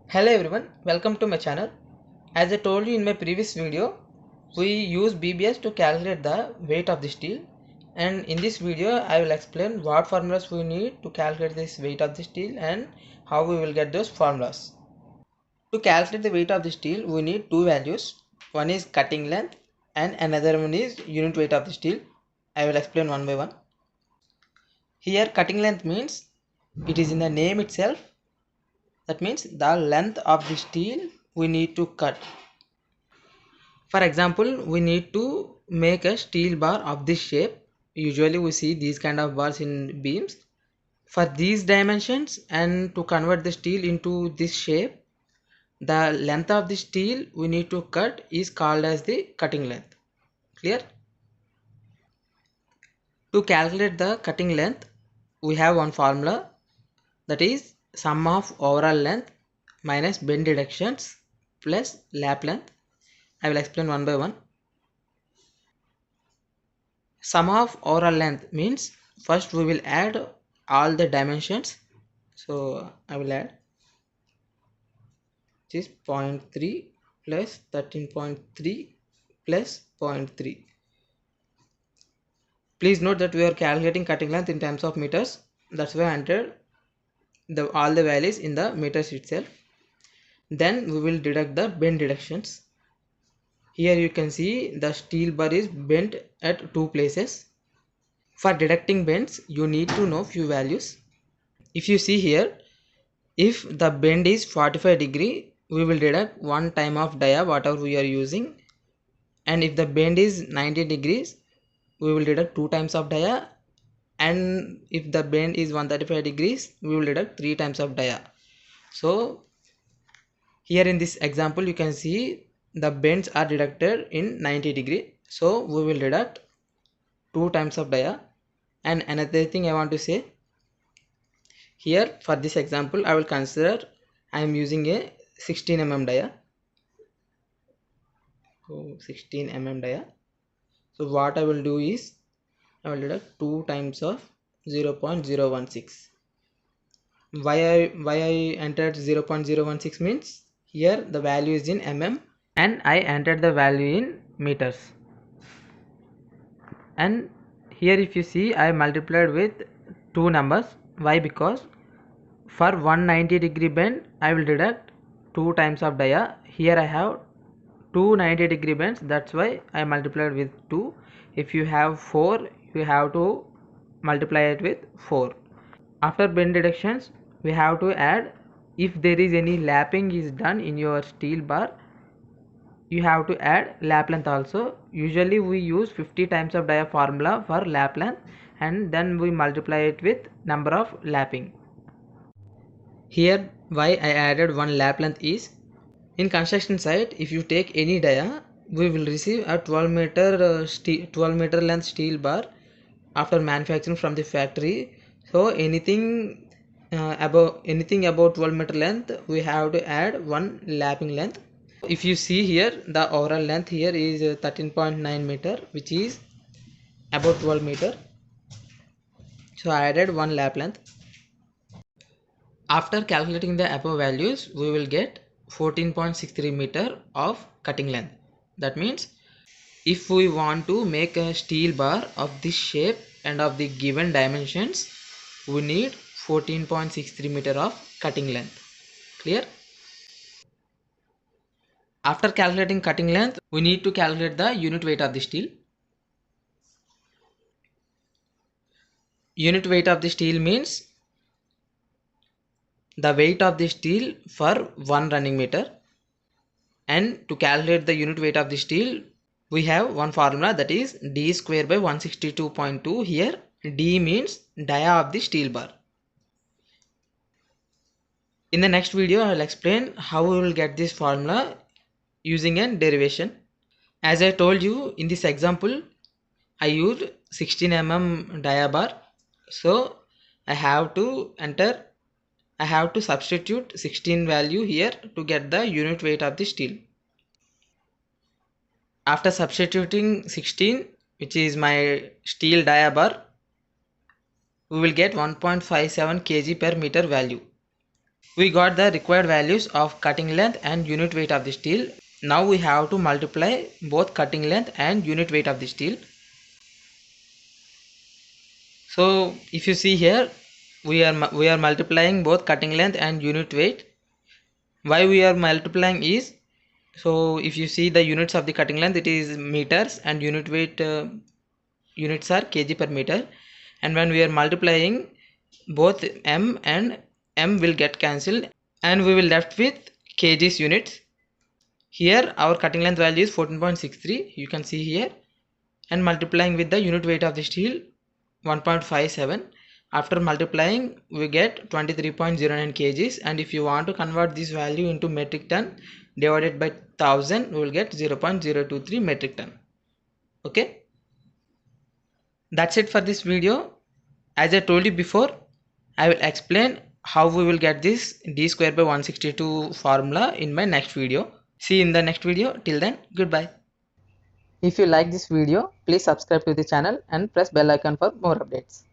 Hello everyone, welcome to my channel. As I told you in my previous video, we use BBS to calculate the weight of the steel, and in this video I will explain what formulas we need to calculate this weight of the steel and how we will get those formulas. To calculate the weight of the steel we need two values. One is cutting length and another one is unit weight of the steel. I will explain one by one. Here cutting length means it is in the name itself. That means the length of the steel we need to cut. For example, we need to make a steel bar of this shape. Usually we see these kind of bars in beams. For these dimensions and to convert the steel into this shape, the length of the steel we need to cut is called as the cutting length. Clear? To calculate the cutting length, we have one formula, that is sum of overall length minus bend deductions plus lap length. I will explain one by one. Sum of overall length means first we will add all the dimensions. So I will add this 0.3 plus 13.3 plus 0.3. Please note that we are calculating cutting length in terms of meters. That's why I entered all the values in the meters itself. Then we will deduct the bend deductions. Here you can see the steel bar is bent at two places. For deducting bends, you need to know few values. If you see here, if the bend is 45 degree, we will deduct one time of dia whatever we are using, and if the bend is 90 degrees, we will deduct two times of dia, and if the bend is 135 degrees, we will deduct three times of dia. So here in this example you can see the bends are deducted in 90 degree, so we will deduct two times of dia. And another thing I want to say, here for this example I will consider I am using a 16 mm dia. So 16 mm dia. So what I will do is I will deduct 2 times of 0.016. Why I entered 0.016 means here the value is in mm and I entered the value in meters. And here if you see I multiplied with two numbers. Why? Because for 190 degree bend I will deduct two times of dia. Here I have two 90 degree bends, that's why I multiplied with 2. If you have 4, you have to multiply it with 4. After bend deductions we have to add, if there is any lapping is done in your steel bar, you have to add lap length also. Usually we use 50 times of dia formula for lap length, and then we multiply it with number of lapping. Here why I added one lap length is, in construction site if you take any dia, we will receive a 12 meter length steel bar after manufacturing from the factory. So anything about 12 meter length we have to add one lapping length. If you see here the overall length here is 13.9 meter, which is about 12 meter. So I added one lap length. After calculating the above values we will get 14.63 meter of cutting length. That means if we want to make a steel bar of this shape and of the given dimensions, we need 14.63 meter of cutting length. Clear? After calculating cutting length, we need to calculate the unit weight of the steel. Unit weight of the steel means the weight of the steel for 1 running meter. And to calculate the unit weight of the steel, we have one formula, that is d square by 162.2. Here d means dia of the steel bar. In the next video I will explain how we will get this formula using a derivation. As I told you in this example, I used 16 mm dia bar, so I have to substitute 16 value here to get the unit weight of the steel. After substituting 16, which is my steel dia bar, we will get 1.57 kg per meter value. We got the required values of cutting length and unit weight of the steel. Now we have to multiply both cutting length and unit weight of the steel. So if you see here, we are multiplying both cutting length and unit weight. Why we are multiplying is, so if you see the units of the cutting length, it is meters, and unit weight units are kg per meter. And when we are multiplying, both m and m will get cancelled, and we will left with kgs units. Here our cutting length value is 14.63, you can see here, and multiplying with the unit weight of the steel 1.57. After multiplying we get 23.09 kgs, and if you want to convert this value into metric ton, divided by 1000, we will get 0.023 metric ton. Okay, that's it for this video. As I told you before, I will explain how we will get this d square by 162 formula in my next video. See you in the next video. Till then, goodbye. If you like this video, please subscribe to the channel and press bell icon for more updates.